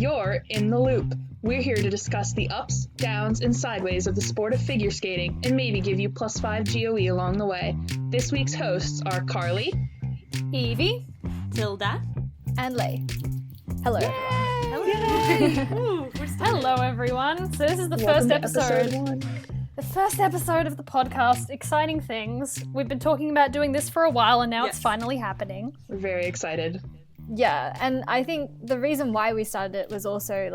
You're in the loop. We're here to discuss the ups, downs, and sideways of the sport of figure skating and maybe give you +5 GOE along the way. This week's hosts are Carly, Evie, Tilda, and Lay. Hello. Hello. Hello, everyone. So this is the first episode. The first episode of the podcast. Exciting things. We've been talking about doing this for a while, and now it's finally happening. We're very excited. Yeah, and I think the reason why we started it was also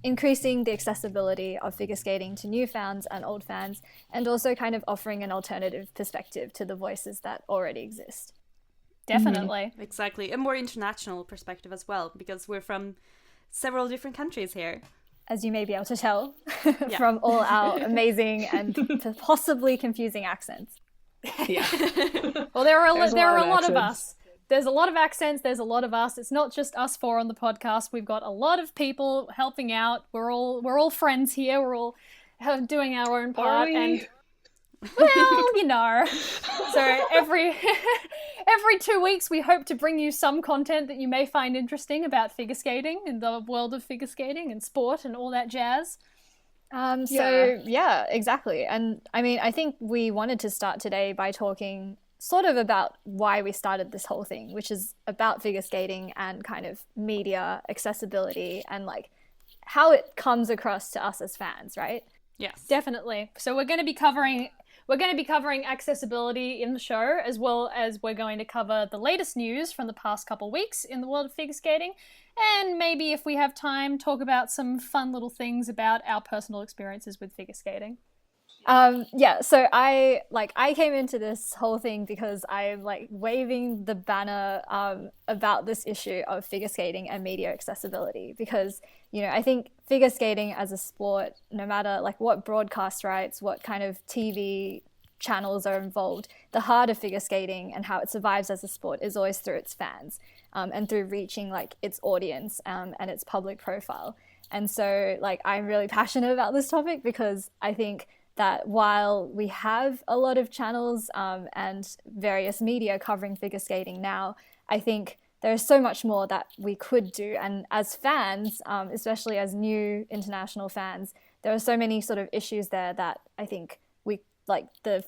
increasing the accessibility of figure skating to new fans and old fans, and also kind of offering an alternative perspective to the voices that already exist. Definitely. Mm-hmm. Exactly. A more international perspective as well, because we're from several different countries here. As you may be able to tell from all our amazing and possibly confusing accents. Yeah. Well, there are a lot of us. There's a lot of accents, there's a lot of us. It's not just us four on the podcast. We've got a lot of people helping out. We're all friends here. We're all doing our own part. And well, you know. So every 2 weeks we hope to bring you some content that you may find interesting about figure skating and the world of figure skating and sport and all that jazz. Yeah, exactly. And I mean, I think we wanted to start today by talking sort of about why we started this whole thing, which is about figure skating and kind of media accessibility and like how it comes across to us as fans, right? Yes, definitely. So we're going to be covering accessibility in the show, as well as we're going to cover the latest news from the past couple weeks in the world of figure skating, and maybe if we have time, talk about some fun little things about our personal experiences with figure skating. So I came into this whole thing because I'm like waving the banner about this issue of figure skating and media accessibility, because, you know, I think figure skating as a sport, no matter like what broadcast rights, what kind of TV channels are involved, the heart of figure skating and how it survives as a sport is always through its fans, and through reaching like its audience and its public profile. And so like I'm really passionate about this topic because I think that while we have a lot of channels and various media covering figure skating now, I think there's so much more that we could do. And as fans, especially as new international fans, there are so many sort of issues there that I think we, like the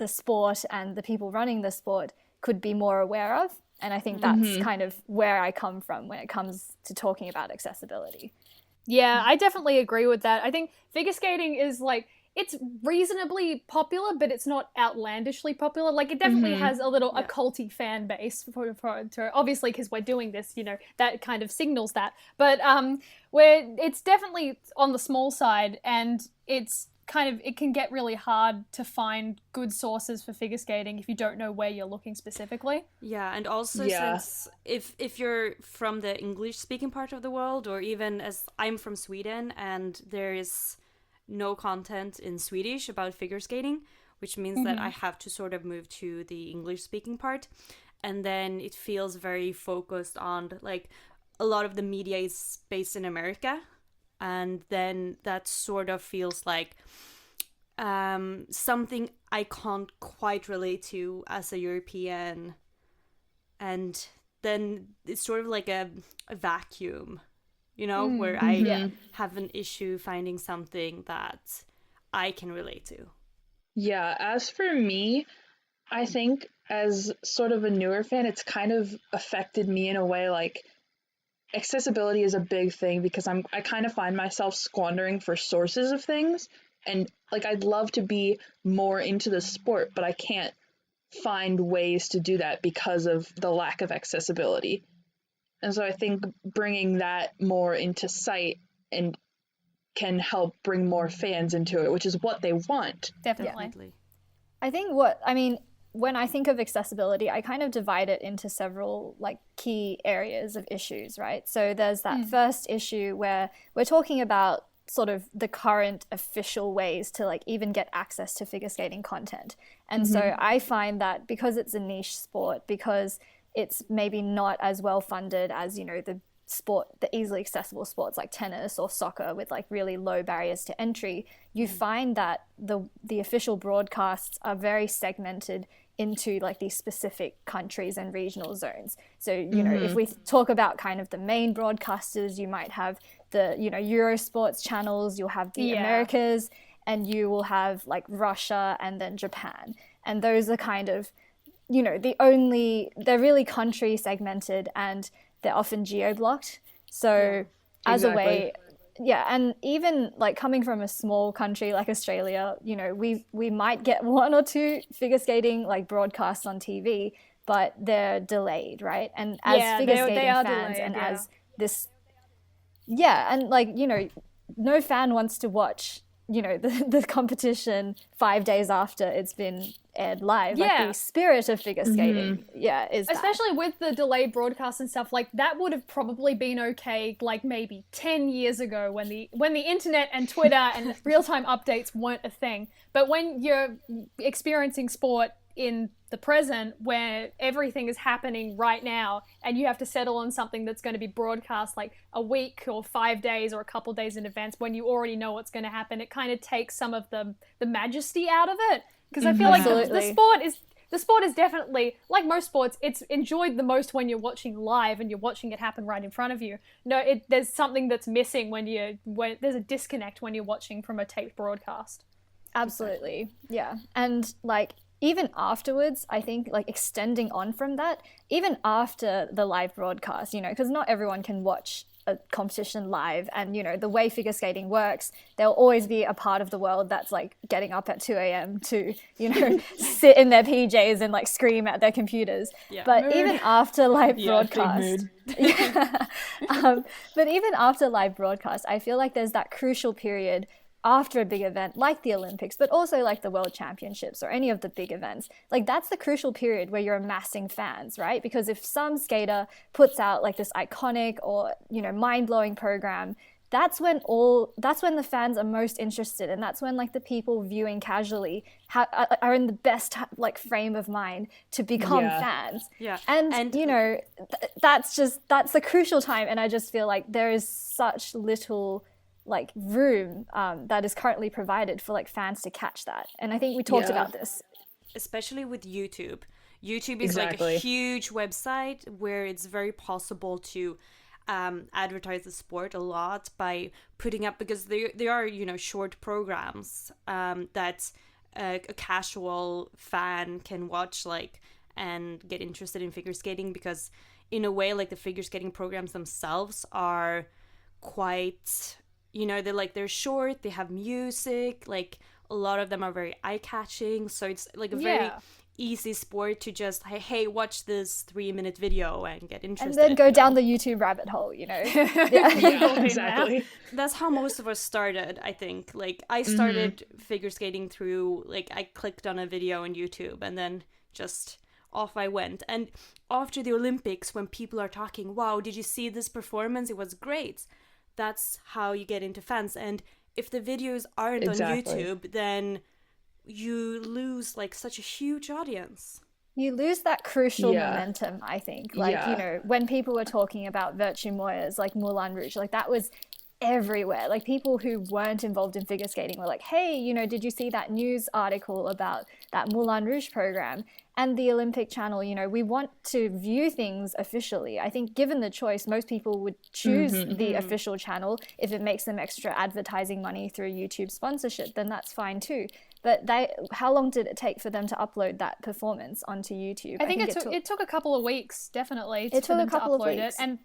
sport and the people running the sport, could be more aware of. And I think that's kind of where I come from when it comes to talking about accessibility. Yeah, I definitely agree with that. I think figure skating is like, it's reasonably popular, but it's not outlandishly popular. Like, it definitely has a little occulty fan base for obviously, because we're doing this, you know, that kind of signals that. But it's definitely on the small side, and it can get really hard to find good sources for figure skating if you don't know where you're looking specifically. Yeah, and also since if you're from the English-speaking part of the world, or even as I'm from Sweden, and there is no content in Swedish about figure skating, which means that I have to sort of move to the English-speaking part, and then it feels very focused on, like, a lot of the media is based in America, and then that sort of feels like something I can't quite relate to as a European, and then it's sort of like a vacuum, you know, where I have an issue finding something that I can relate to. Yeah, as for me, I think as sort of a newer fan, it's kind of affected me in a way. Like, accessibility is a big thing because I kind of find myself squandering for sources of things, and like I'd love to be more into the sport, but I can't find ways to do that because of the lack of accessibility. And so I think bringing that more into sight and can help bring more fans into it, which is what they want. Definitely. I think when I think of accessibility, I kind of divide it into several like key areas of issues, right? So there's that first issue where we're talking about sort of the current official ways to like even get access to figure skating content. And so I find that because it's a niche sport, because it's maybe not as well funded as, you know, the easily accessible sports like tennis or soccer with like really low barriers to entry, you find that the official broadcasts are very segmented into like these specific countries and regional zones. So, you know, if we talk about kind of the main broadcasters, you might have the, you know, Eurosports channels, you'll have the Americas, and you will have like Russia and then Japan. And those are kind of, you know, they're really country segmented, and they're often geo-blocked. So as a way, and even like coming from a small country like Australia, you know, we might get one or two figure skating like broadcasts on TV, but they're delayed, right? And as figure skating fans, delayed, as this, and like, you know, no fan wants to watch, you know, the competition 5 days after it's been aired live. Like the spirit of figure skating, is especially with the delayed broadcast and stuff, like that would have probably been okay like maybe 10 years ago when the internet and Twitter and real-time updates weren't a thing. But when you're experiencing sport in the present, where everything is happening right now, and you have to settle on something that's going to be broadcast like a week or 5 days or a couple days in advance when you already know what's going to happen, it kind of takes some of the majesty out of it. Because I feel like the sport is definitely, like most sports, it's enjoyed the most when you're watching live and you're watching it happen right in front of you. No, there's something that's missing when there's a disconnect when you're watching from a taped broadcast. Absolutely, yeah. And like, even afterwards, I think, like, extending on from that, even after the live broadcast, you know, because not everyone can watch a competition live, and, you know, the way figure skating works, there'll always be a part of the world that's like getting up at 2 a.m. to, you know, sit in their PJs and like scream at their computers. But even after live broadcast, but even after live broadcast, I feel like there's that crucial period after a big event like the Olympics, but also like the World Championships or any of the big events. Like, that's the crucial period where you're amassing fans, right? Because if some skater puts out like this iconic or, you know, mind-blowing program, that's when the fans are most interested, and that's when like the people viewing casually are in the best like frame of mind to become fans. And you know, that's the crucial time, and I just feel like there is such little like room that is currently provided for like fans to catch that. And I think we talked about this, especially with YouTube. YouTube is like a huge website where it's very possible to advertise the sport a lot by putting up, because they are, you know, short programs that a casual fan can watch, like, and get interested in figure skating, because in a way, like, the figure skating programs themselves are quite, you know, they're short, they have music, like a lot of them are very eye-catching, so it's like a very easy sport to just, hey, watch this 3-minute video and get interested. And then go down the YouTube rabbit hole, you know. Exactly. That's how most of us started, I think. Like, I started figure skating through, like, I clicked on a video on YouTube and then just off I went. And after the Olympics, when people are talking, wow, did you see this performance? It was great. That's how you get into fans. And if the videos aren't on YouTube, then you lose like such a huge audience. You lose that crucial momentum, I think. Like, you know, when people were talking about Virtue Moyers, like Moulin Rouge, like that was everywhere. Like, people who weren't involved in figure skating were like, hey, you know, did you see that news article about that Moulin Rouge program? And the Olympic channel, you know, we want to view things officially. I think given the choice, most people would choose the official channel. If it makes them extra advertising money through YouTube sponsorship, then that's fine too. But how long did it take for them to upload that performance onto YouTube? I think it took a couple of weeks, definitely. It took a couple of weeks. And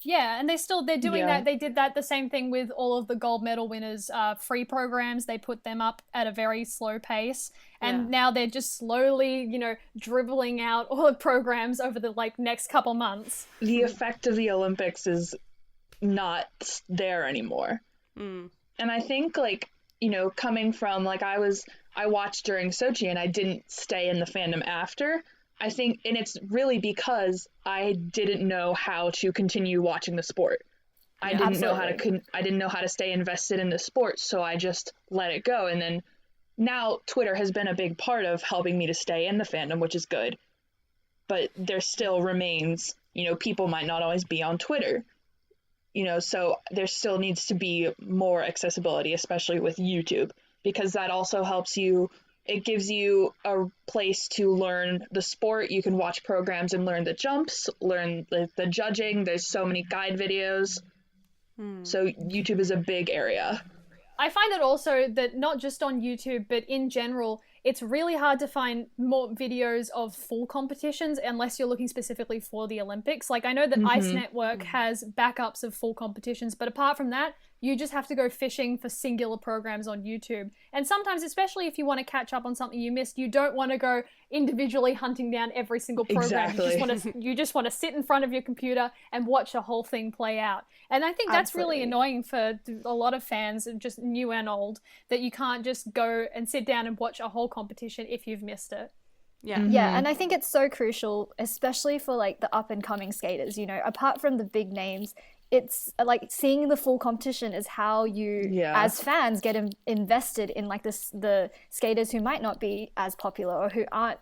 yeah, and they're doing that. They did that the same thing with all of the gold medal winners' free programs. They put them up at a very slow pace, and now they're just slowly, you know, dribbling out all the programs over the like next couple months. The effect of the Olympics is not there anymore, and I think, like, you know, coming from like I watched during Sochi and I didn't stay in the fandom after. I think, and it's really because I didn't know how to continue watching the sport. I didn't know how to stay invested in the sport, so I just let it go. And then now Twitter has been a big part of helping me to stay in the fandom, which is good. But there still remains, you know, people might not always be on Twitter, you know, so there still needs to be more accessibility, especially with YouTube, because that also helps you It gives you a place to learn the sport. You can watch programs and learn the jumps, learn the judging. There's so many guide videos. So YouTube is a big area. I find it also that not just on YouTube, but in general, it's really hard to find more videos of full competitions unless you're looking specifically for the Olympics. Like, I know that Ice Network has backups of full competitions, but apart from that, you just have to go fishing for singular programs on YouTube. And sometimes, especially if you want to catch up on something you missed, you don't want to go individually hunting down every single program. Exactly. You just want to sit in front of your computer and watch a whole thing play out. And I think that's really annoying for a lot of fans, just new and old, that you can't just go and sit down and watch a whole competition if you've missed it. Yeah, and I think it's so crucial, especially for like the up and coming skaters, you know, apart from the big names, it's like seeing the full competition is how you as fans get invested in like the skaters who might not be as popular or who aren't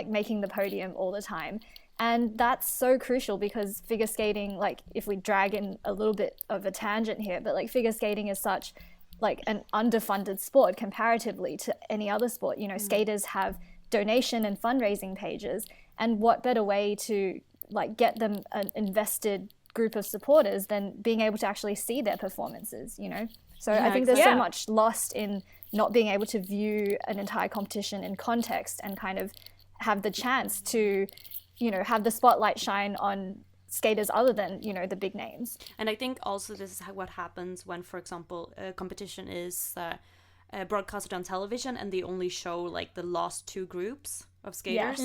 making the podium all the time. And that's so crucial because figure skating, like if we drag in a little bit of a tangent here, but like figure skating is such like an underfunded sport comparatively to any other sport. You know, skaters have donation and fundraising pages, and what better way to like get them an invested group of supporters than being able to actually see their performances, you know? So I think there's so much lost in not being able to view an entire competition in context and kind of have the chance to, you know, have the spotlight shine on skaters other than, you know, the big names. And I think also this is what happens when, for example, a competition is broadcasted on television and they only show like the last two groups of skaters.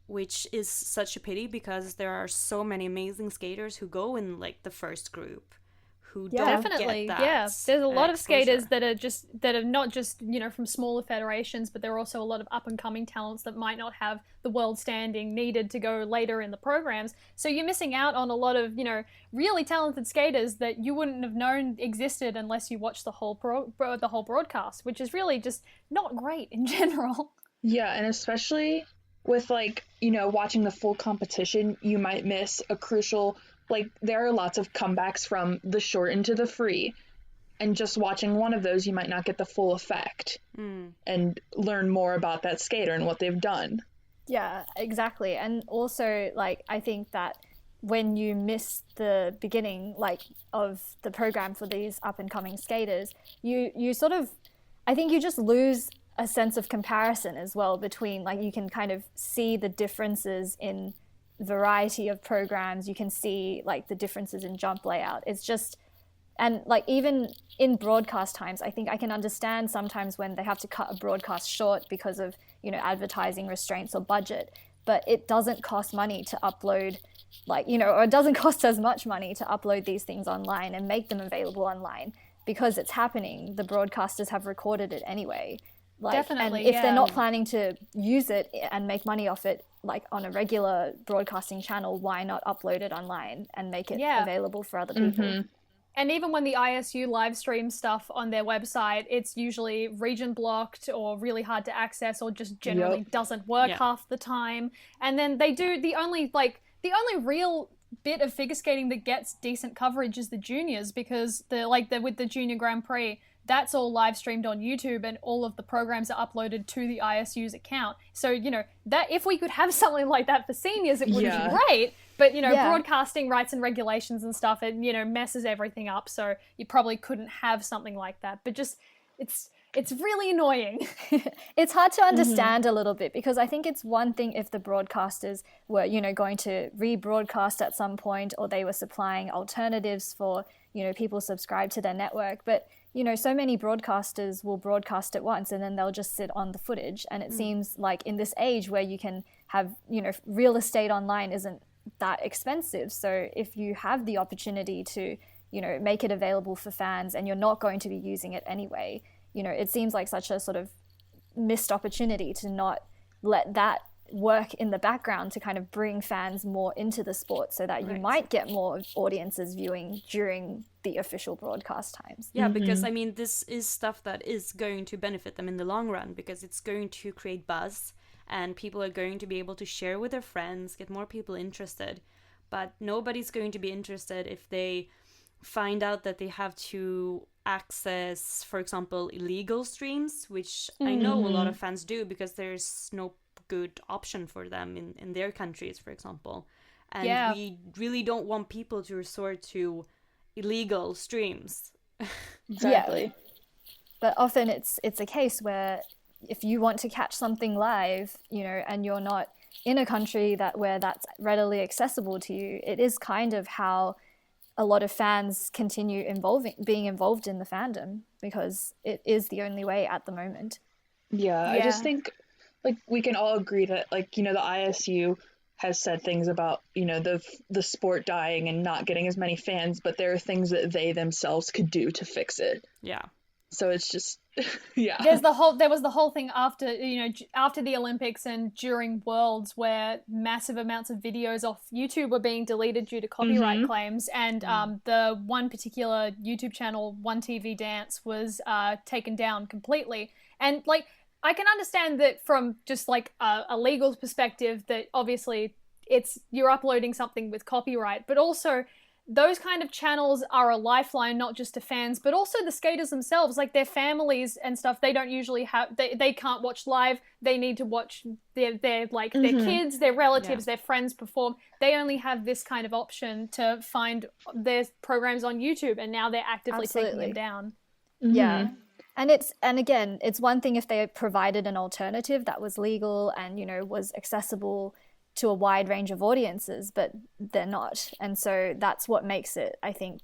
Which is such a pity because there are so many amazing skaters who go in like the first group who don't get that. There's a lot of exposure. skaters that are not just, you know, from smaller federations, but there are also a lot of up and coming talents that might not have the world standing needed to go later in the programs. So you're missing out on a lot of, you know, really talented skaters that you wouldn't have known existed unless you watched the whole broadcast, which is really just not great in general. Yeah, and especially with like, you know, watching the full competition, you might miss a crucial, like there are lots of comebacks from the short into the free, and just watching one of those you might not get the full effect and learn more about that skater and what they've done. Yeah, exactly. And also like I think that when you miss the beginning like of the program for these up and coming skaters, you sort of, I think you just lose a sense of comparison as well between, like, you can kind of see the differences in variety of programs. You can see like the differences in jump layout. It's just, and like even in broadcast times, I think I can understand sometimes when they have to cut a broadcast short because of, you know, advertising restraints or budget, but it doesn't cost money to upload, like, you know, or it doesn't cost as much money to upload these things online and make them available online because it's happening. The broadcasters have recorded it anyway. Like, Definitely, and if they're not planning to use it and make money off it, like on a regular broadcasting channel, why not upload it online and make it available for other people? And even when the ISU live stream stuff on their website, it's usually region blocked or really hard to access or just generally doesn't work half the time. And then they do the only real bit of figure skating that gets decent coverage is the juniors, because with the Junior Grand Prix, that's all live streamed on YouTube and all of the programs are uploaded to the ISU's account. So, you know, that if we could have something like that for seniors, it would be great. But, you know, broadcasting rights and regulations and stuff, it, you know, messes everything up. So you probably couldn't have something like that. But just, it's really annoying. It's hard to understand a little bit, because I think it's one thing if the broadcasters were, you know, going to rebroadcast at some point, or they were supplying alternatives for, you know, people subscribed to their network. But, you know, so many broadcasters will broadcast at once and then they'll just sit on the footage. And it seems like in this age where you can have, you know, real estate online isn't that expensive. So if you have the opportunity to, you know, make it available for fans and you're not going to be using it anyway, you know, it seems like such a sort of missed opportunity to not let that work in the background to kind of bring fans more into the sport, so that you might get more audiences viewing during the official broadcast times. Yeah, because I mean, this is stuff that is going to benefit them in the long run, because it's going to create buzz and people are going to be able to share with their friends, get more people interested. But nobody's going to be interested if they find out that they have to access, for example, illegal streams, which I know a lot of fans do because there's no good option for them in their countries, for example. And we really don't want people to resort to illegal streams. Exactly. Yeah. But often it's a case where if you want to catch something live, you know, and you're not in a country where that's readily accessible to you, it is kind of how a lot of fans continue being involved in the fandom, because it is the only way at the moment. Yeah, I just think, like, we can all agree that, like, you know, the ISU has said things about, you know, the sport dying and not getting as many fans, but there are things that they themselves could do to fix it. Yeah. So it's just, yeah. There was the whole thing after, you know, after the Olympics and during Worlds where massive amounts of videos off YouTube were being deleted due to copyright claims, and the one particular YouTube channel, One TV Dance, was taken down completely. And, like, I can understand that from just, like, a legal perspective, that obviously you're uploading something with copyright, but also those kind of channels are a lifeline, not just to fans, but also the skaters themselves, like their families and stuff. They don't usually have, they can't watch live. They need to watch their kids, their relatives, their friends perform. They only have this kind of option to find their programs on YouTube, and now they're actively taking them down. Yeah. And again, it's one thing if they provided an alternative that was legal and, you know, was accessible to a wide range of audiences, but they're not. And so that's what makes it, I think,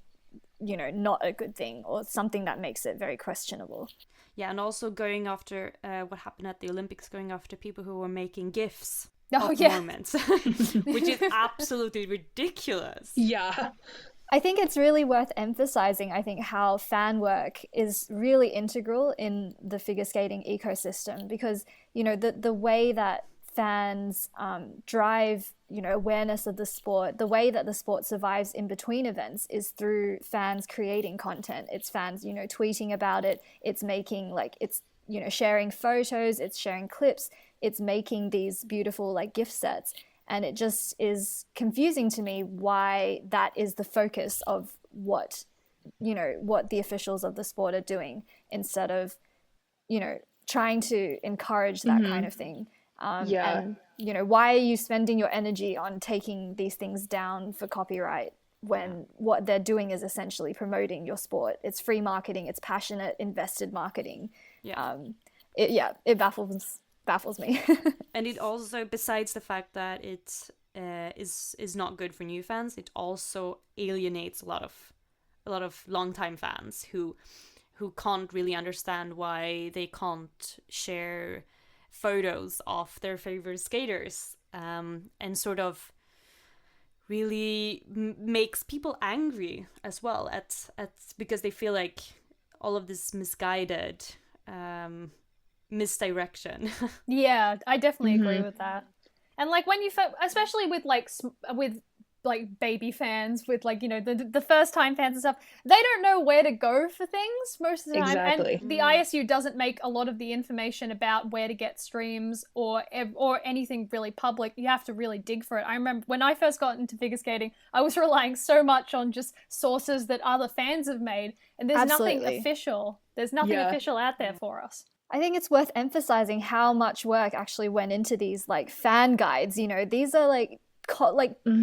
you know, not a good thing, or something that makes it very questionable. Yeah, and also going after what happened at the Olympics, going after people who were making GIFs of moments, which is absolutely ridiculous. Yeah. I think it's really worth emphasizing, I think, how fan work is really integral in the figure skating ecosystem, because, you know, the way that fans drive, you know, awareness of the sport, the way that the sport survives in between events is through fans creating content. It's fans, you know, tweeting about it. It's making, like, it's, you know, sharing photos, it's sharing clips, it's making these beautiful, like, gift sets. And it just is confusing to me why that is the focus of what, you know, what the officials of the sport are doing, instead of, you know, trying to encourage that kind of thing. And, you know, why are you spending your energy on taking these things down for copyright when what they're doing is essentially promoting your sport? It's free marketing, it's passionate, invested marketing. It baffles me. And it also, besides the fact that it is not good for new fans, it also alienates a lot of longtime fans who can't really understand why they can't share photos of their favorite skaters, and sort of really makes people angry as well at because they feel like all of this misguided misdirection. Yeah, I definitely agree with that. And, like, when you especially with baby fans, with, like, you know, the first time fans and stuff, they don't know where to go for things most of the time. Exactly. And the ISU doesn't make a lot of the information about where to get streams or anything really public. You have to really dig for it. I remember when I first got into figure skating, I was relying so much on just sources that other fans have made, and there's nothing official. There's nothing official out there for us. I think it's worth emphasizing how much work actually went into these, like, fan guides. You know, these are like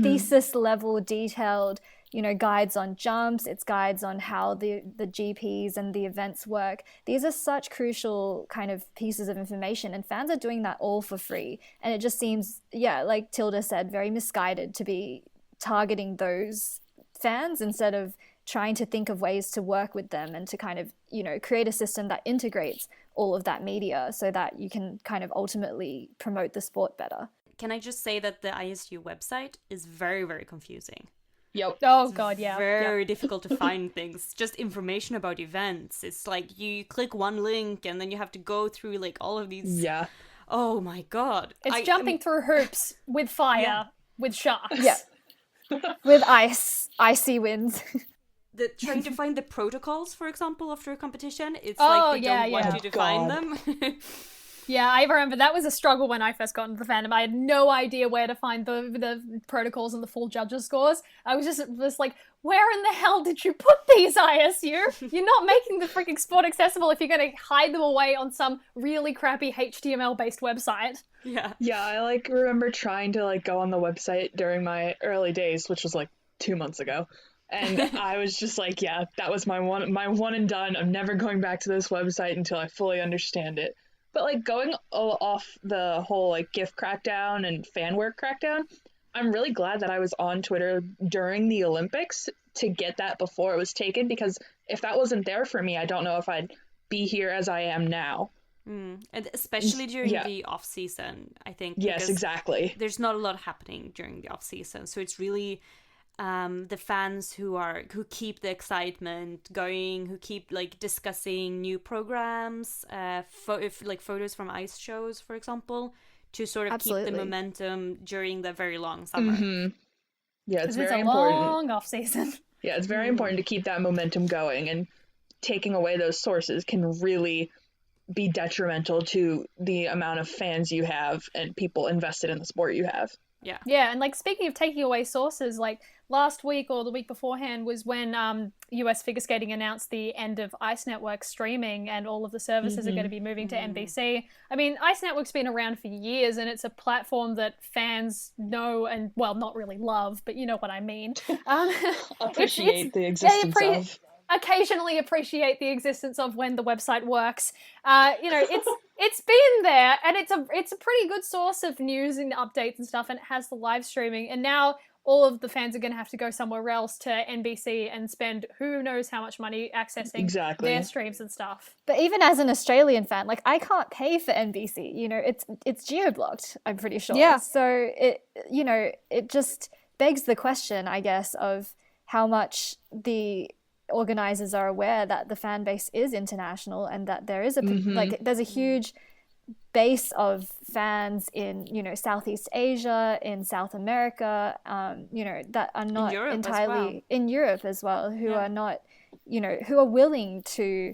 thesis level detailed, you know, guides on jumps, it's guides on how the GPs and the events work. These are such crucial kind of pieces of information, and fans are doing that all for free. And it just seems, like Tilda said, very misguided to be targeting those fans instead of trying to think of ways to work with them and to kind of, you know, create a system that integrates all of that media so that you can kind of ultimately promote the sport better. Can I just say that the ISU website is very, very confusing. Yep. Oh, God, yeah. Very difficult to find things. Just information about events. It's like you click one link and then you have to go through, like, all of these. Yeah. Oh, my God. It's jumping through hoops with fire, with sharks. Yeah. With icy winds. Trying to find the protocols, for example, after a competition. It's like they don't want you to find them. Yeah, I remember that was a struggle when I first got into the fandom. I had no idea where to find the protocols and the full judges scores. I was like, where in the hell did you put these, ISU? You're not making the freaking sport accessible if you're going to hide them away on some really crappy HTML-based website. Yeah. Yeah, I like remember trying to like go on the website during my early days, which was like 2 months ago. And I was just like, yeah, that was my one and done. I'm never going back to this website until I fully understand it. But like going off the whole like GIF crackdown and fan work crackdown, I'm really glad that I was on Twitter during the Olympics to get that before it was taken, because if that wasn't there for me, I don't know if I'd be here as I am now. And especially during the off season, I think. Yes, exactly. There's not a lot happening during the off season, so it's really the fans who keep the excitement going, who keep like discussing new programs, photos from ice shows, for example, to sort of keep the momentum during the very long summer. Mm-hmm. Yeah, it's very a important. Long off season. Yeah, it's very important to keep that momentum going, and taking away those sources can really be detrimental to the amount of fans you have and people invested in the sport you have. Yeah. Yeah, and like speaking of taking away sources, like last week or the week beforehand was when US Figure Skating announced the end of Ice Network streaming, and all of the services are going to be moving to NBC. I mean, Ice Network's been around for years, and it's a platform that fans know and, well, not really love, but you know what I mean. Appreciate the existence of. Occasionally appreciate the existence of when the website works. It's been there, and it's a pretty good source of news and updates and stuff, and it has the live streaming, and now all of the fans are going to have to go somewhere else to NBC and spend who knows how much money accessing their streams and stuff. But even as an Australian fan, like, I can't pay for NBC, it's geo-blocked, I'm pretty sure. Yeah. So it just begs the question, I guess, of how much the organizers are aware that the fan base is international, and that there is there's a huge base of fans in Southeast Asia, in South America, that are not entirely in Europe as well, who are not who are willing to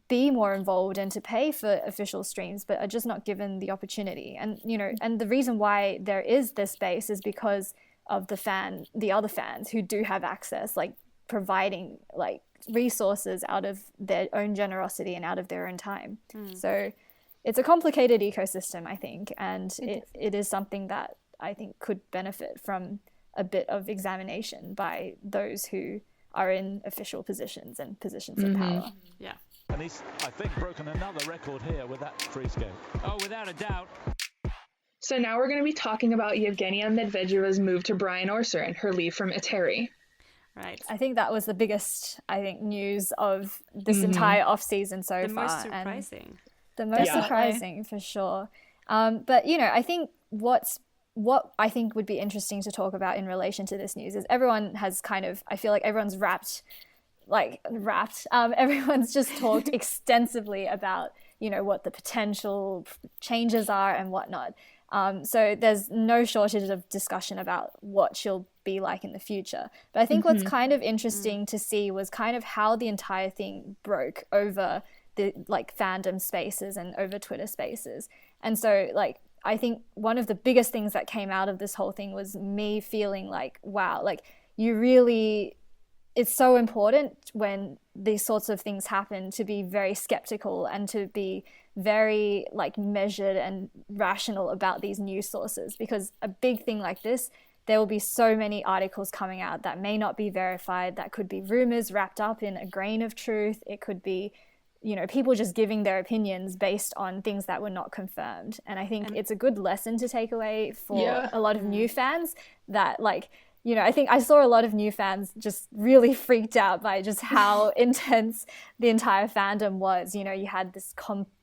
be more involved and to pay for official streams, but are just not given the opportunity. And and the reason why there is this base is because of the other fans who do have access, like providing like resources out of their own generosity and out of their own time. So it's a complicated ecosystem, I think, and it is something that I think could benefit from a bit of examination by those who are in official positions and positions of power. Yeah. And he's, I think, broken another record here with that free skate. Oh, without a doubt. So now we're going to be talking about Evgenia Medvedeva's move to Brian Orser and her leave from Eteri. Right. I think that was the biggest, news of this entire off-season so far. The most surprising. The most surprising, for sure. But, I think what I think would be interesting to talk about in relation to this news is everyone has I feel like everyone's everyone's just talked extensively about, what the potential changes are and whatnot. So there's no shortage of discussion about what she'll be like in the future. But I think what's kind of interesting to see was kind of how the entire thing broke over the fandom spaces and over Twitter spaces. And so I think one of the biggest things that came out of this whole thing was me feeling like, wow, it's so important when these sorts of things happen to be very skeptical and to be very measured and rational about these news sources, because a big thing like this, there will be so many articles coming out that may not be verified, that could be rumors wrapped up in a grain of truth. It could be, people just giving their opinions based on things that were not confirmed. And I think it's a good lesson to take away for a lot of new fans that I think I saw a lot of new fans just really freaked out by just how intense the entire fandom was. You had this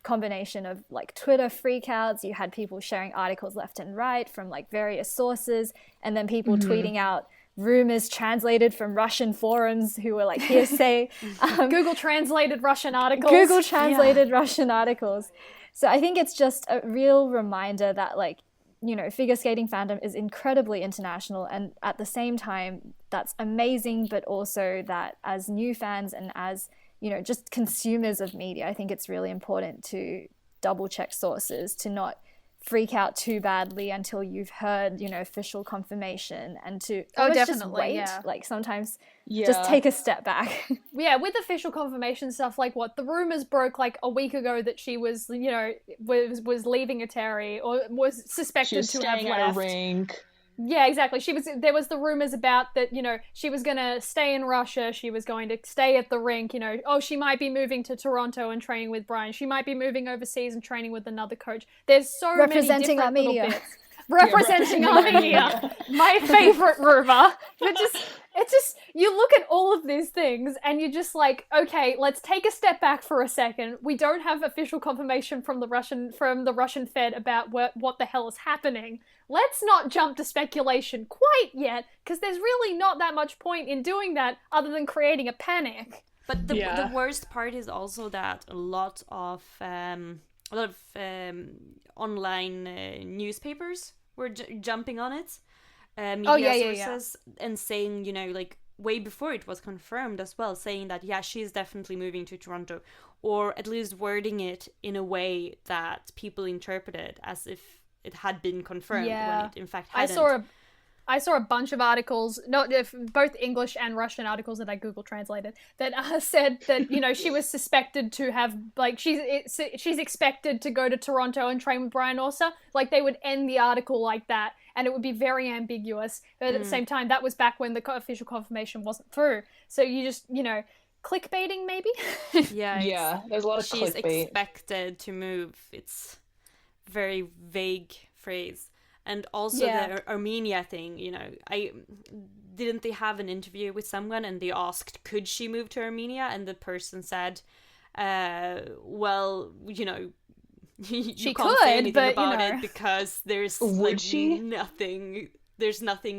combination of Twitter freakouts, you had people sharing articles left and right from various sources, and then people tweeting out rumors translated from Russian forums who were hearsay. Google translated Russian articles. Russian articles. So I think it's just a real reminder that figure skating fandom is incredibly international, and at the same time that's amazing, but also that as new fans and as just consumers of media, I think it's really important to double check sources, to not freak out too badly until you've heard, you know, official confirmation, and to almost just wait. Like sometimes just take a step back. Yeah, with official confirmation stuff, like what the rumors broke like a week ago that she was, you know, was leaving Atari, or was suspected to have left. At a rink. Yeah, exactly. There was the rumors about that, you know, she was going to stay in Russia, she was going to stay at the rink, you know, oh, she might be moving to Toronto and training with Brian, she might be moving overseas and training with another coach. There's so many different Armenia. little bits. Representing Armenia. My favorite rumor. It's just, you look at all of these things and you're just like, okay, let's take a step back for a second. We don't have official confirmation from the Russian Fed about what the hell is happening. Let's not jump to speculation quite yet, because there's really not that much point in doing that other than creating a panic. But the worst part is also that a lot of online newspapers were jumping on it, media sources, and saying, you know, like way before it was confirmed as well, saying that she's definitely moving to Toronto, or at least wording it in a way that people interpreted as if it had been confirmed when it in fact hadn't. I saw a bunch of articles, both English and Russian articles that I Google translated, that said that, you know, she was suspected to have, like, she's expected to go to Toronto and train with Brian Orser. Like, they would end the article like that, and it would be very ambiguous. But at the same time, that was back when the official confirmation wasn't through. So you just, you know, clickbaiting maybe? Yeah, there's a lot of she's clickbait. Expected to move. It's very vague phrase. And also the Armenia thing, you know, didn't they have an interview with someone and they asked, could she move to Armenia? And the person said, well, you know, you can't say anything about it because there's nothing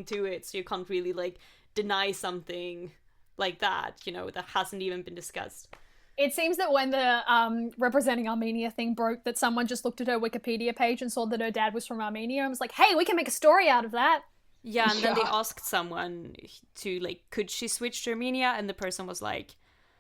to it. So you can't really like deny something like that, you know, that hasn't even been discussed. It seems that when the representing Armenia thing broke, that someone just looked at her Wikipedia page and saw that her dad was from Armenia and was like, hey, we can make a story out of that. Yeah, and then they asked someone to, like, could she switch to Armenia? And the person was like,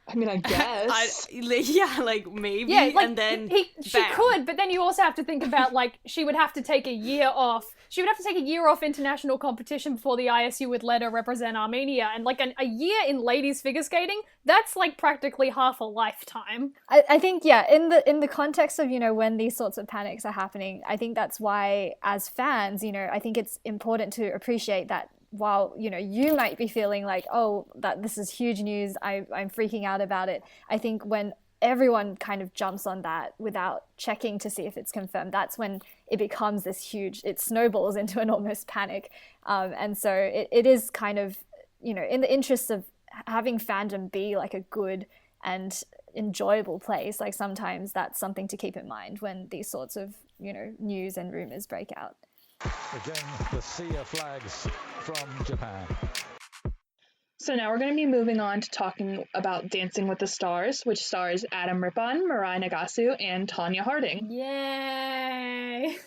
I mean, I guess. maybe. Yeah, like, and then she could, but then you also have to think about, like, she would have to take a year off. She would have to take a year off international competition before the ISU would let her represent Armenia. And, like, a year in ladies figure skating, that's, like, practically half a lifetime. I think, in the context of, you know, when these sorts of panics are happening, I think that's why, as fans, you know, I think it's important to appreciate that while, you know, you might be feeling like, oh, that this is huge news, I'm freaking out about it. I think when everyone kind of jumps on that without checking to see if it's confirmed, that's when it becomes this huge, it snowballs into an almost panic. And so it is kind of, you know, in the interest of having fandom be like a good and enjoyable place, like sometimes that's something to keep in mind when these sorts of, you know, news and rumors break out. Again, the sea of flags from Japan. So now we're going to be moving on to talking about Dancing with the Stars, which stars Adam Rippon, Mirai Nagasu, and Tanya Harding. Yay!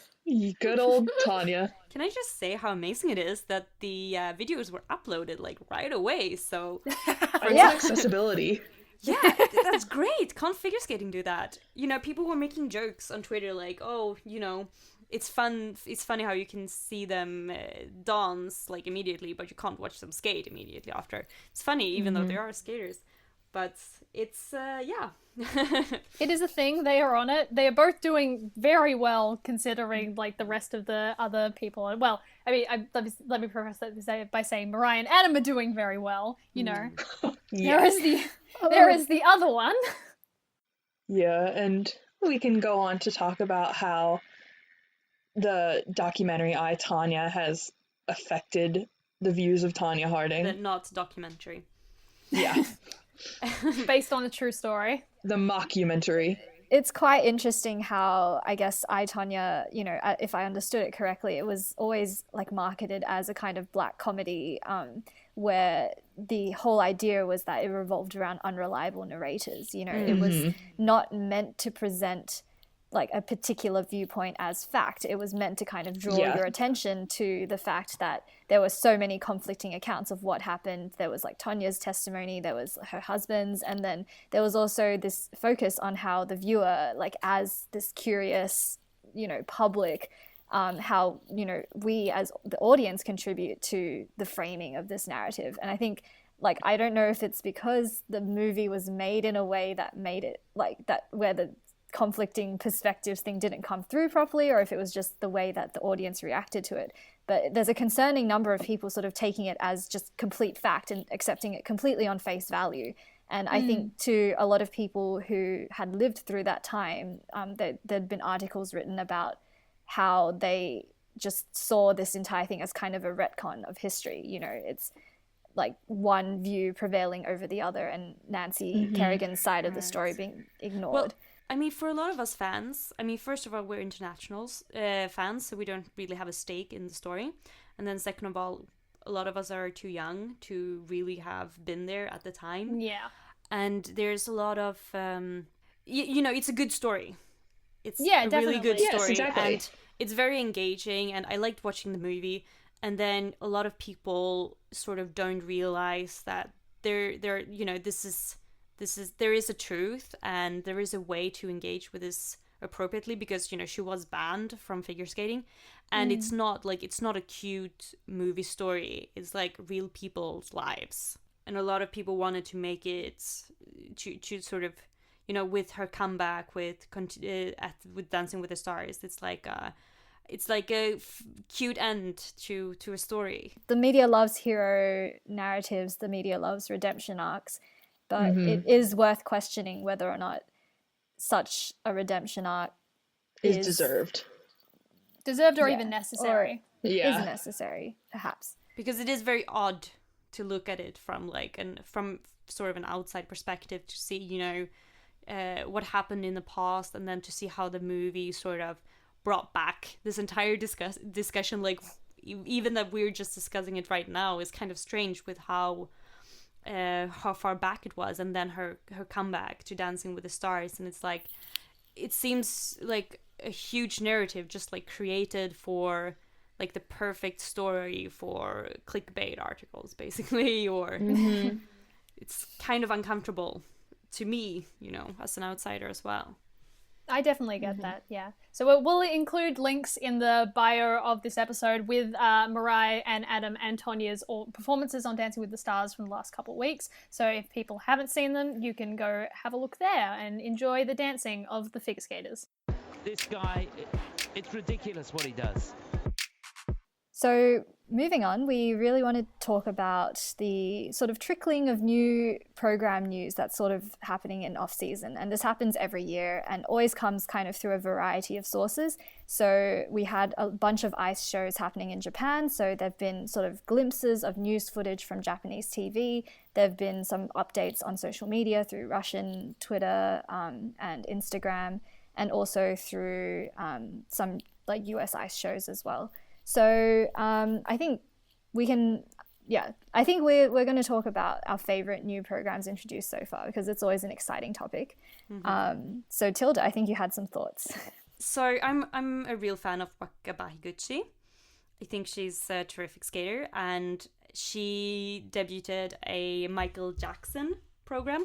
Good old Tanya. Can I just say how amazing it is that the videos were uploaded like right away? So Accessibility. Yeah, that's great. Can't figure skating do that? You know, people were making jokes on Twitter like, oh, you know, it's funny how you can see them dance like immediately, but you can't watch them skate immediately after. It's funny, even though they are skaters. But it's, It is a thing. They are on it. They are both doing very well considering like the rest of the other people. Well, I mean, let me preface that by saying Mirai and Adam are doing very well. You know, there is the other one. Yeah, and we can go on to talk about how the documentary I, Tanya has affected the views of Tanya Harding. The not documentary. Yeah. Based on a true story. The mockumentary. It's quite interesting how, I guess, I, Tanya, you know, if I understood it correctly, it was always like marketed as a kind of black comedy where the whole idea was that it revolved around unreliable narrators. You know, it was not meant to present like a particular viewpoint as fact. It was meant to kind of draw your attention to the fact that there were so many conflicting accounts of what happened. There was like Tonya's testimony, there was her husband's, and then there was also this focus on how the viewer, like as this curious, you know, public, how, you know, we as the audience contribute to the framing of this narrative. And I think, like, I don't know if it's because the movie was made in a way that made it like that, where the conflicting perspectives thing didn't come through properly, or if it was just the way that the audience reacted to it. But there's a concerning number of people sort of taking it as just complete fact and accepting it completely on face value. And I think to a lot of people who had lived through that time, there'd been articles written about how they just saw this entire thing as kind of a retcon of history. You know, it's like one view prevailing over the other, and Nancy Kerrigan's side of the story being ignored. Well, I mean, for a lot of us fans, I mean, first of all, we're internationals fans, so we don't really have a stake in the story. And then second of all, a lot of us are too young to really have been there at the time. Yeah. And there's a lot of, you know, it's a good story. It's a really good Yes, story. exactly. And it's very engaging, and I liked watching the movie. And then a lot of people sort of don't realize that there, you know, there is a truth, and there is a way to engage with this appropriately, because, you know, she was banned from figure skating, and it's not a cute movie story. It's like real people's lives, and a lot of people wanted to make it to sort of, you know, with her comeback with Dancing with the Stars, it's like a cute end to a story. The media loves hero narratives, the media loves redemption arcs, but it is worth questioning whether or not such a redemption arc is deserved or even necessary. Is necessary, perhaps. Because it is very odd to look at it from from sort of an outside perspective, to see, you know, what happened in the past, and then to see how the movie sort of brought back this entire discussion. Like, even that we're just discussing it right now is kind of strange with how far back it was, and then her comeback to Dancing with the Stars. And it's like, it seems like a huge narrative just like created for like the perfect story for clickbait articles, basically, or it's kind of uncomfortable to me, you know, as an outsider as well. I definitely get that, yeah. So we'll include links in the bio of this episode with Mariah and Adam and Tonya's performances on Dancing with the Stars from the last couple of weeks. So if people haven't seen them, you can go have a look there and enjoy the dancing of the figure skaters. This guy, it's ridiculous what he does. So moving on, we really want to talk about the sort of trickling of new program news that's sort of happening in off-season. And this happens every year and always comes kind of through a variety of sources. So we had a bunch of ice shows happening in Japan. So there have been sort of glimpses of news footage from Japanese TV. There have been some updates on social media through Russian Twitter and Instagram, and also through some like US ice shows as well. So I think we can, I think we're going to talk about our favorite new programs introduced so far, because it's always an exciting topic. So Tilda, I think you had some thoughts. So I'm a real fan of Waka Higuchi. I think she's a terrific skater, and she debuted a Michael Jackson program,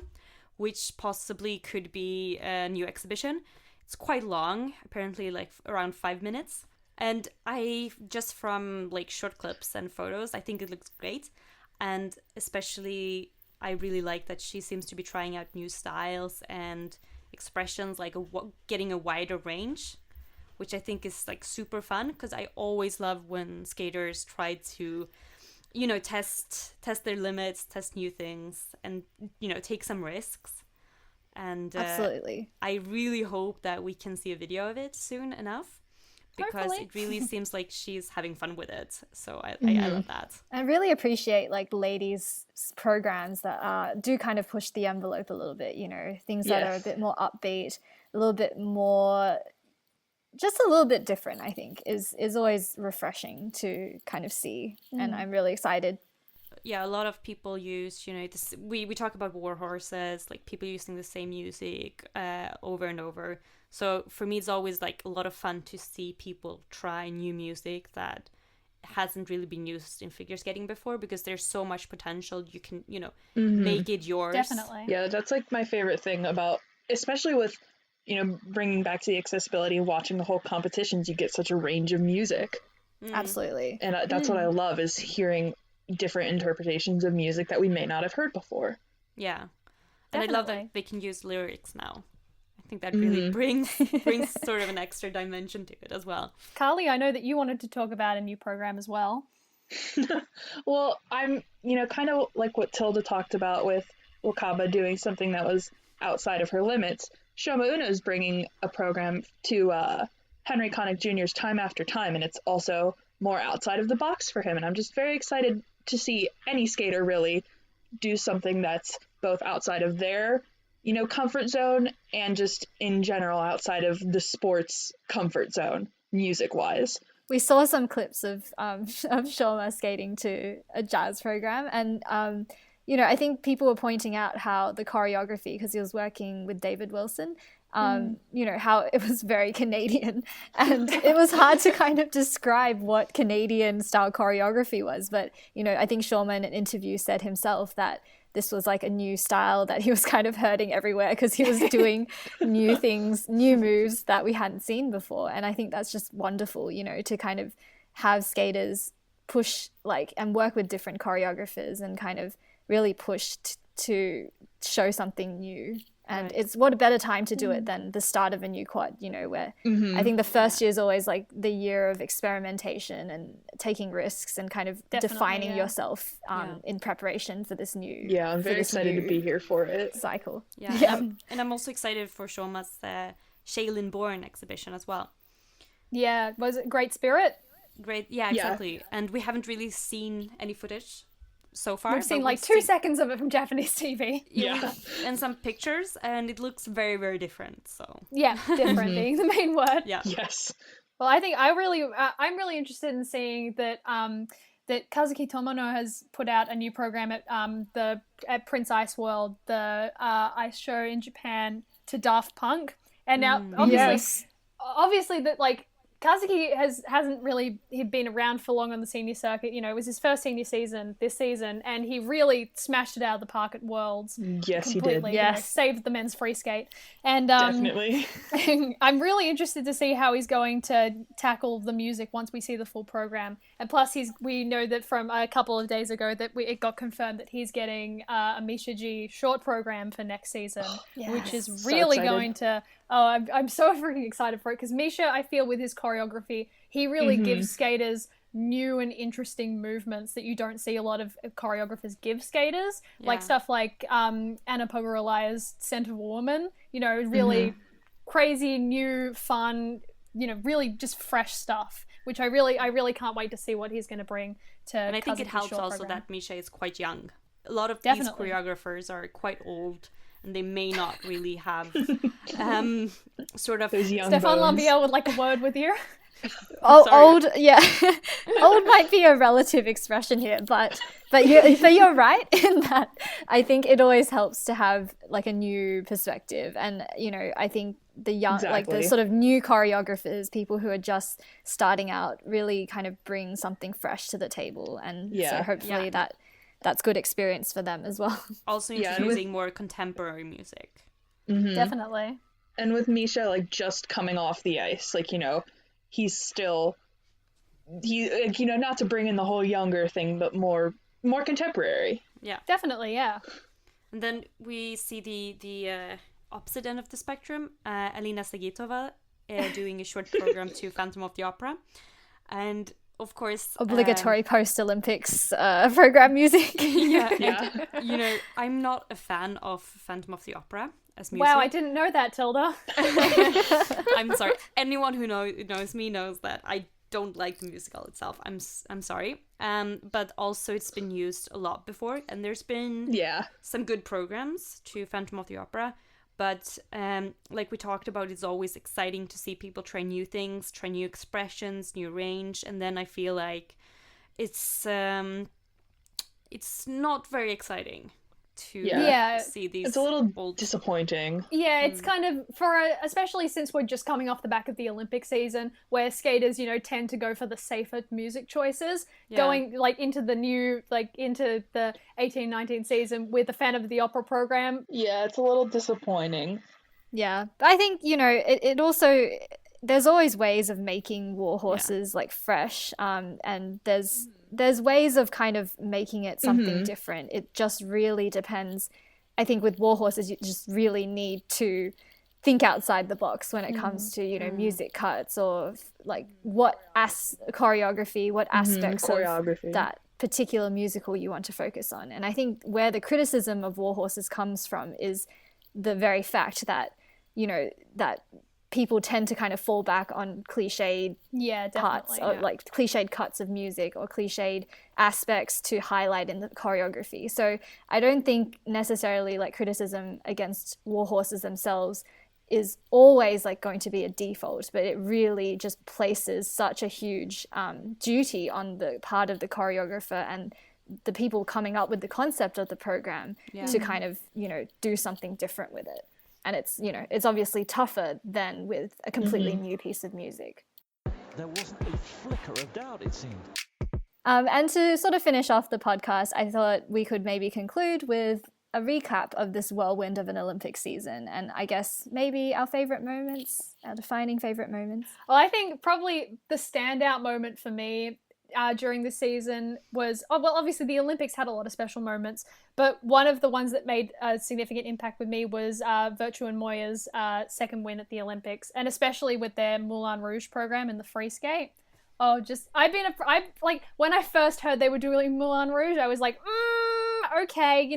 which possibly could be a new exhibition. It's quite long, apparently like around 5 minutes. And I, just from like short clips and photos, I think it looks great. And especially, I really like that she seems to be trying out new styles and expressions, like getting a wider range, which I think is like super fun, because I always love when skaters try to, you know, test their limits, test new things, and, you know, take some risks. And absolutely, I really hope that we can see a video of it soon enough, because hopefully. It really seems like she's having fun with it. So I love that. I really appreciate like ladies programs that do kind of push the envelope a little bit, you know, things that are a bit more upbeat, a little bit more, just a little bit different, I think is always refreshing to kind of see. And I'm really excited. a lot of people use, this, we talk about war horses, like people using the same music over and over. So for me, it's always like a lot of fun to see people try new music that hasn't really been used in figure skating before, because there's so much potential. You can, make it yours. Definitely. Yeah, that's like my favorite thing about, especially with, bringing back to the accessibility, watching the whole competitions, you get such a range of music. Absolutely. And that's what I love, is hearing different interpretations of music that we may not have heard before. Yeah. And Definitely. I love that they can use lyrics now. I think that really brings sort of an extra dimension to it as well. Carly, I know that you wanted to talk about a new program as well. Well, I'm, kind of like what Tilda talked about with Wakaba doing something that was outside of her limits. Shoma Uno's bringing a program to Henry Connick Jr.'s Time After Time, and it's also more outside of the box for him. And I'm just very excited to see any skater really do something that's both outside of their, comfort zone, and just in general outside of the sports comfort zone, music-wise. We saw some clips of Shoma skating to a jazz program, and I think people were pointing out how the choreography, because he was working with David Wilson, how it was very Canadian, and it was hard to kind of describe what Canadian style choreography was. But, I think Shoma in an interview said himself that this was like a new style that he was kind of hurting everywhere, because he was doing new things, new moves that we hadn't seen before. And I think that's just wonderful, to kind of have skaters push and work with different choreographers and kind of really push to show something new. And it's what a better time to do it than the start of a new quad, where I think the first year is always like the year of experimentation and taking risks and kind of defining yourself in preparation for this new. Yeah, I'm very excited to be here for it. Cycle. Yeah. And I'm also excited for Shoma's Shailin Bourne exhibition as well. Yeah, was it Great Spirit? Great, yeah, exactly. And we haven't really seen any footage so far. We've seen like 2 seconds of it from Japanese TV. Yeah. And some pictures, and it looks very, very different. So yeah, different being the main word. Yeah. Yes. Well, I think I'm really interested in seeing that that Kazuki Tomono has put out a new program at Prince Ice World, the ice show in Japan, to Daft Punk, and now obviously that like Kazuki hasn't really been around for long on the senior circuit. It was his first senior season this season, and he really smashed it out of the park at Worlds. Yes, completely. he did. Yes, saved the men's free skate, and definitely. I'm really interested to see how he's going to tackle the music once we see the full program. And plus, we know that from a couple of days ago that it got confirmed that he's getting a Misha G short program for next season, which is really going to. Oh, I'm so freaking excited for it, because Misha, I feel with his choreography, he really gives skaters new and interesting movements that you don't see a lot of choreographers give skaters, like stuff like Anna Pogorelaya's Scent of a Woman, really crazy, new, fun, really just fresh stuff, which I really can't wait to see what he's going to bring to. And I think it helps also that Misha is quite young. A lot of these choreographers are quite old, and they may not really have sort of Stéphane Lambiel would like a word with you. Old, yeah. Old might be a relative expression here, but you're right in that I think it always helps to have like a new perspective, and I think the young, like the sort of new choreographers, people who are just starting out, really kind of bring something fresh to the table, and so hopefully that's good experience for them as well. Also introducing more contemporary music. Definitely. And with Misha, like, just coming off the ice, like, he's still, not to bring in the whole younger thing, but more contemporary. Yeah. Definitely, yeah. And then we see the opposite end of the spectrum, Alina Sagitova doing a short program to Phantom of the Opera. And of course, obligatory post-Olympics program music. I'm not a fan of Phantom of the Opera as music. Wow, I didn't know that, Tilda. I'm sorry. Anyone who knows me knows that I don't like the musical itself. I'm sorry. But also it's been used a lot before, and there's been some good programs to Phantom of the Opera. But like we talked about, it's always exciting to see people try new things, try new expressions, new range. And then I feel like it's it's not very exciting to see these. It's a little disappointing. Yeah, it's kind of especially since we're just coming off the back of the Olympic season, where skaters, tend to go for the safer music choices. Going into the new, into the 18-19 season with the Phantom of the Opera program. Yeah, it's a little disappointing. Yeah, but I think it also, there's always ways of making war horses fresh, and there's ways of kind of making it something different. It just really depends. I think with war horses, you just really need to think outside the box when it comes to music cuts or what choreography, what aspects of that particular musical you want to focus on. And I think where the criticism of war horses comes from is the very fact that that people tend to kind of fall back on cliched parts, or cliched cuts of music or cliched aspects to highlight in the choreography. So I don't think necessarily criticism against war horses themselves is always going to be a default, but it really just places such a huge duty on the part of the choreographer and the people coming up with the concept of the program to kind of do something different with it. And it's it's obviously tougher than with a completely new piece of music. There wasn't a flicker of doubt, it seemed. And to sort of finish off the podcast, I thought we could maybe conclude with a recap of this whirlwind of an Olympic season, and I guess maybe our defining favorite moments. Well, I think probably the standout moment for me during the season was, obviously the Olympics had a lot of special moments, but one of the ones that made a significant impact with me was Virtue and Moya's second win at the Olympics, and especially with their Moulin Rouge program in the free skate. When I first heard they were doing Moulin Rouge, I was like, okay,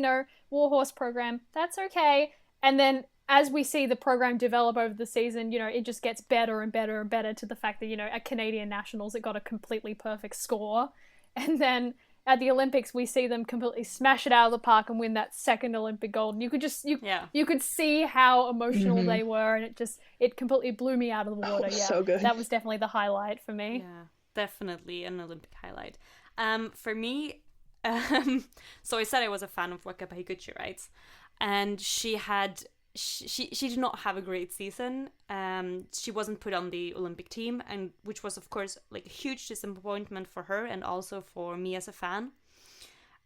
war horse program, that's okay. And then as we see the program develop over the season, it just gets better and better and better, to the fact that, at Canadian Nationals, it got a completely perfect score. And then at the Olympics, we see them completely smash it out of the park and win that second Olympic gold. And you could just, you could see how emotional they were, and it completely blew me out of the water. So good. That was definitely the highlight for me. Yeah, definitely an Olympic highlight. For me, so I said I was a fan of Wakabayashi Higuchi, right? And she did not have a great season. She wasn't put on the Olympic team, and which was of course a huge disappointment for her and also for me as a fan,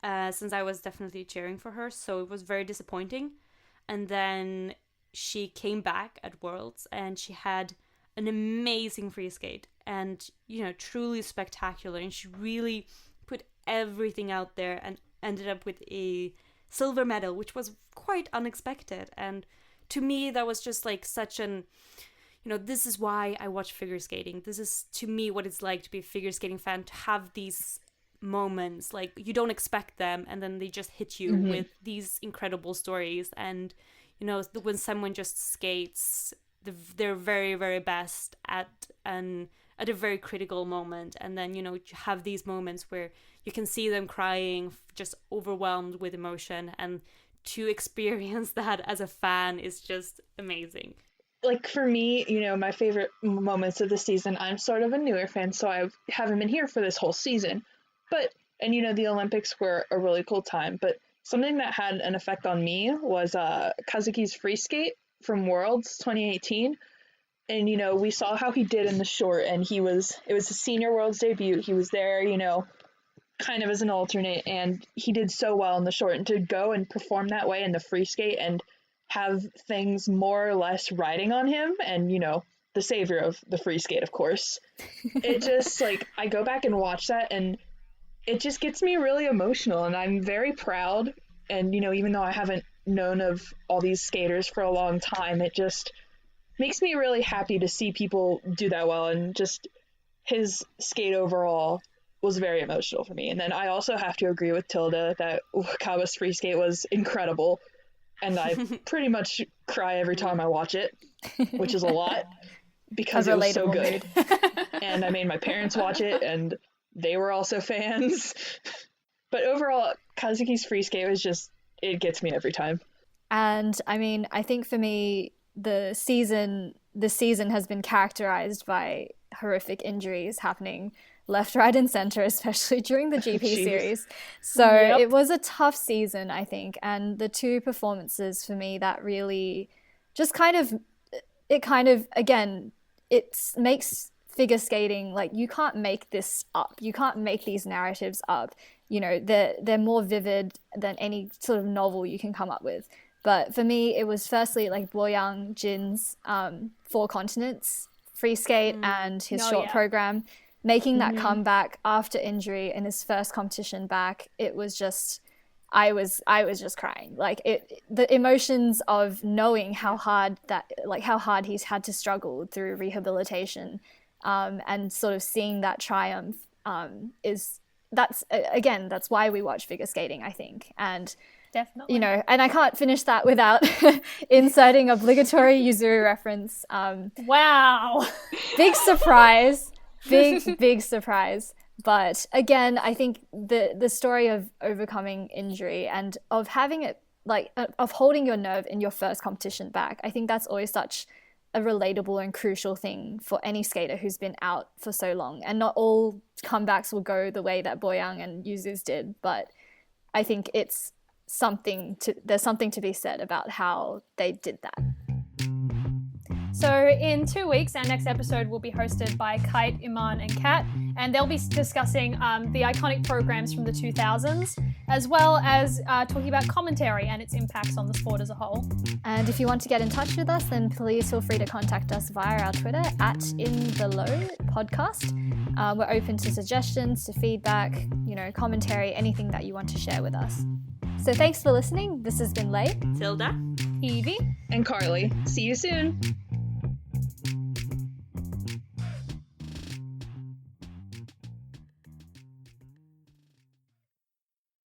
since I was definitely cheering for her. So it was very disappointing. And then she came back at Worlds and she had an amazing free skate and truly spectacular, and she really put everything out there and ended up with a silver medal, which was quite unexpected. And to me, that was just such an, this is why I watch figure skating. This is, to me, what it's like to be a figure skating fan, to have these moments, you don't expect them, and then they just hit you with these incredible stories. And, when someone just skates their very, very best at a very critical moment, and then, you have these moments where you can see them crying, just overwhelmed with emotion, and to experience that as a fan is just amazing. For me, my favorite moments of the season, I'm sort of a newer fan, so I haven't been here for this whole season. And the Olympics were a really cool time, but something that had an effect on me was Kazuki's free skate from Worlds 2018. And, we saw how he did in the short, and it was a senior Worlds debut. He was there, kind of as an alternate, and he did so well in the short, and to go and perform that way in the free skate and have things more or less riding on him, and the savior of the free skate, of course, it just I go back and watch that, and it just gets me really emotional, and I'm very proud. And even though I haven't known of all these skaters for a long time, it just makes me really happy to see people do that well, and just his skate overall was very emotional for me. And then I also have to agree with Tilda that Wakaba's free skate was incredible, and I pretty much cry every time I watch it, which is a lot because it was so good. And I made my parents watch it, and they were also fans. But overall, Kazuki's free skate was just, it gets me every time. And I think for me, the season has been characterized by horrific injuries happening left, right, and center, especially during the GP series. So it was a tough season, I think. And the two performances for me that really just again, it makes figure skating, like, you can't make this up. You can't make these narratives up. You know, they're more vivid than any sort of novel you can come up with. But for me, it was firstly like Boyang Jin's 4 continents free skate and his short program, making that comeback after injury in his first competition back. It was just, I was just crying. Like, the emotions of knowing how hard he's had to struggle through rehabilitation, and sort of seeing that triumph, that's why we watch figure skating, I think. And definitely, you know, and I can't finish that without inserting obligatory Yuzuru reference. Wow. Big surprise. Big surprise. But again, I think the story of overcoming injury and of having it, like, of holding your nerve in your first competition back, I think that's always such a relatable and crucial thing for any skater who's been out for so long. And not all comebacks will go the way that Boyang and Yuzu's did, but I think there's something to be said about how they did that. So in 2 weeks, our next episode will be hosted by Kite, Iman and Kat, and they'll be discussing the iconic programs from the 2000s, as well as talking about commentary and its impacts on the sport as a whole. And if you want to get in touch with us, then please feel free to contact us via our Twitter @InTheLow_podcast. We're open to suggestions, to feedback, you know, commentary, anything that you want to share with us. So thanks for listening. This has been Lei, Tilda, Evie, and Carly. See you soon.